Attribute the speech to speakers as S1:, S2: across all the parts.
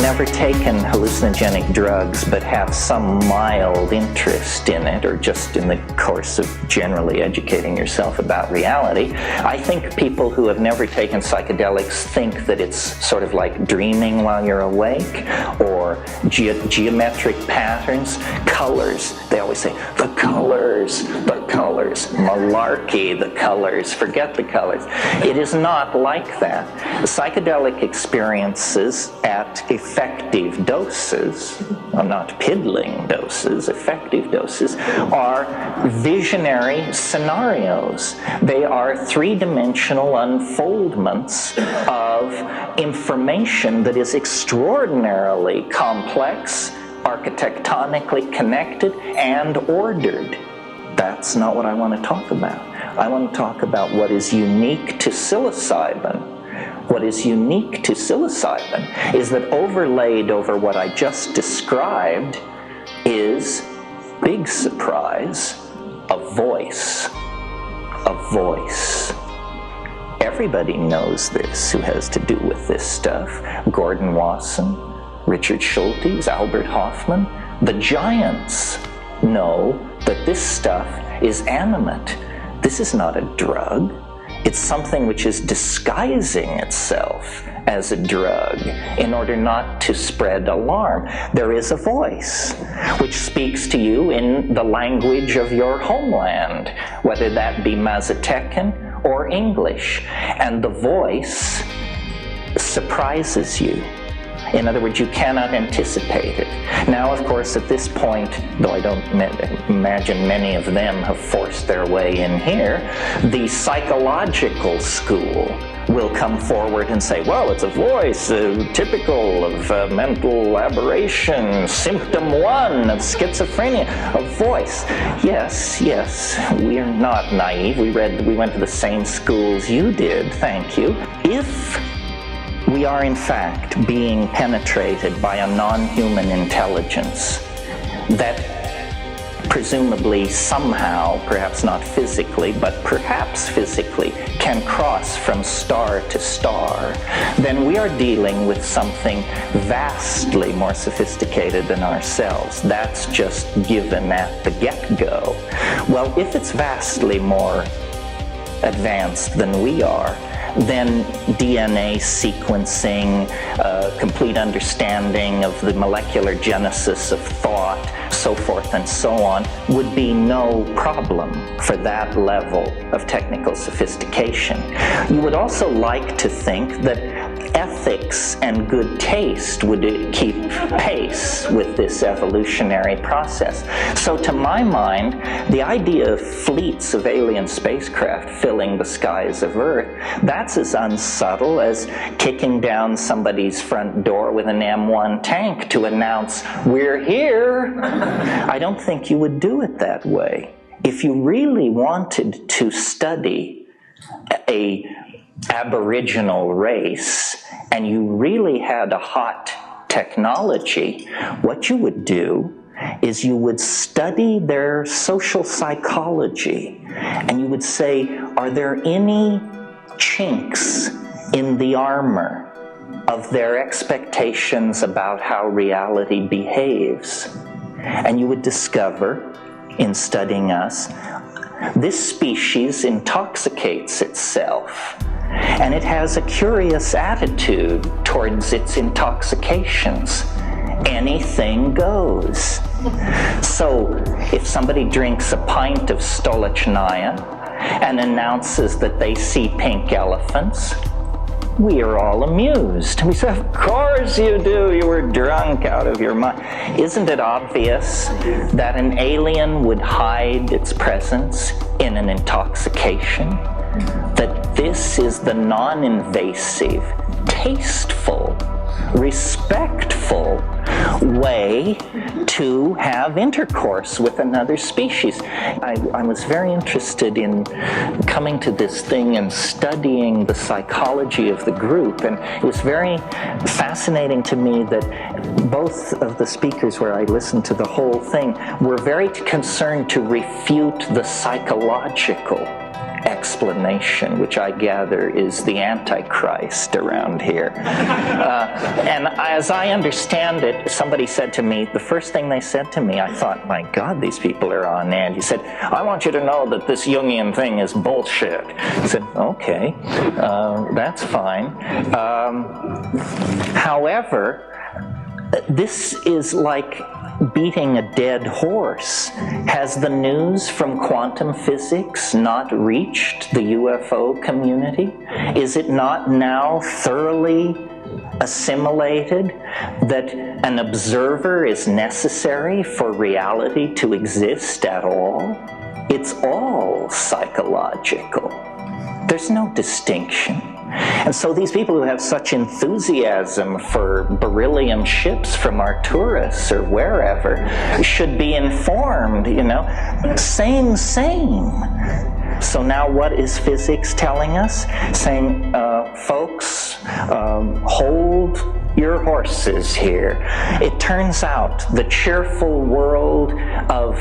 S1: never taken hallucinogenic drugs but have some mild interest in it, or just in the course of generally educating yourself about reality, I think people who have never taken psychedelics think that it's sort of like dreaming while you're awake, or geometric patterns, colors. They always say, the colors, malarkey, the colors, forget the colors. It is not like that. Psychedelic experiences at effective doses, not piddling doses, effective doses, are visionary scenarios. They are three-dimensional unfoldments of information that is extraordinarily complex, architectonically connected, and ordered. That's not what I want to talk about. I want to talk about what is unique to psilocybin. What is unique to psilocybin is that overlaid over what I just described is, big surprise, a voice. A voice. Everybody knows this who has to do with this stuff. Gordon Wasson, Richard Schultes, Albert Hoffman. The giants know that this stuff is animate. This is not a drug. It's something which is disguising itself as a drug in order not to spread alarm. There is a voice which speaks to you in the language of your homeland, whether that be Mazatecan or English, and the voice surprises you. In other words, you cannot anticipate it. Now, of course, at this point, though I don't imagine many of them have forced their way in here, the psychological school will come forward and say, well, it's a voice typical of mental aberration, symptom 1 of schizophrenia, a voice. Yes, we are not naive. We went to the same schools you did, thank you. If we are in fact being penetrated by a non-human intelligence that presumably somehow, perhaps not physically, but perhaps physically, can cross from star to star, then we are dealing with something vastly more sophisticated than ourselves. That's just given at the get-go. Well, if it's vastly more advanced than we are, then DNA sequencing, complete understanding of the molecular genesis of thought, so forth and so on, would be no problem for that level of technical sophistication. You would also like to think that ethics and good taste would keep pace with this evolutionary process. So to my mind, the idea of fleets of alien spacecraft filling the skies of Earth, that's as unsubtle as kicking down somebody's front door with an M1 tank to announce, we're here. I don't think you would do it that way. If you really wanted to study a aboriginal race and you really had a hot technology, what you would do is you would study their social psychology, and you would say, are there any chinks in the armor of their expectations about how reality behaves? And you would discover, in studying us, this species intoxicates itself, and it has a curious attitude towards its intoxications. Anything goes. So if somebody drinks a pint of Stolichnaya and announces that they see pink elephants, we are all amused. We say, of course you do, you were drunk out of your mind. Isn't it obvious that an alien would hide its presence in an intoxication? That this is the non-invasive, tasteful, respectful way to have intercourse with another species. I was very interested in coming to this thing and studying the psychology of the group, and it was very fascinating to me that both of the speakers, where I listened to the whole thing, were very concerned to refute the psychological explanation, which I gather is the Antichrist around here. And as I understand it, somebody said to me, the first thing they said to me, I thought, my God, these people are on end. He said, I want you to know that this Jungian thing is bullshit. I said, okay, that's fine. However, this is like beating a dead horse. Has the news from quantum physics not reached the UFO community? Is it not now thoroughly assimilated that an observer is necessary for reality to exist at all? It's all psychological. There's no distinction. And so these people who have such enthusiasm for beryllium ships from Arcturus or wherever should be informed, you know, same. So now what is physics telling us? Saying, folks, hold your horses here. It turns out the cheerful world of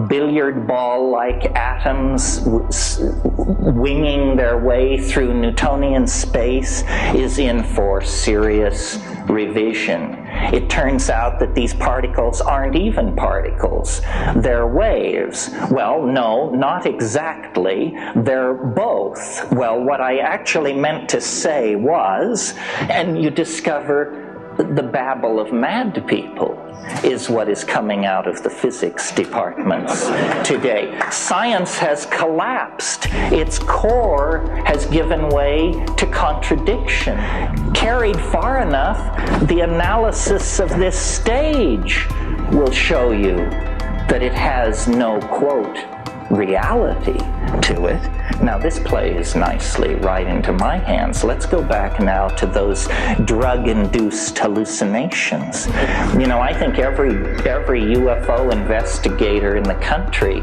S1: billiard ball-like atoms winging their way through Newtonian space is in for serious revision. It turns out that these particles aren't even particles. They're waves. Well, no, not exactly. They're both. Well, what I actually meant to say was, and you discover the babble of mad people is what is coming out of the physics departments today. Science has collapsed. Its core has given way to contradiction. Carried far enough, the analysis of this stage will show you that it has no, quote, reality to it. Now this plays nicely right into my hands. Let's go back now to those drug-induced hallucinations. You know, I think every UFO investigator in the country,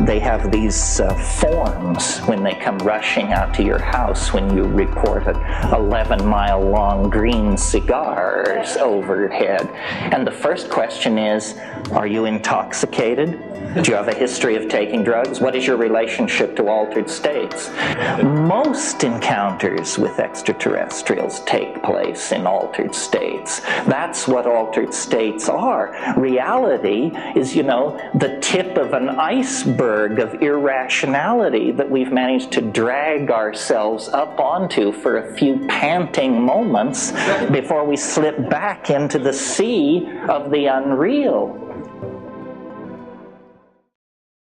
S1: they have these forms when they come rushing out to your house when you report an 11-mile-long green cigars overhead. And the first question is, are you intoxicated? Do you have a history of taking drugs? What is your relationship to altered states? Most encounters with extraterrestrials take place in altered states. That's what altered states are. Reality is, you know, the tip of an iceberg of irrationality that we've managed to drag ourselves up onto for a few panting moments before we slip back into the sea of the unreal.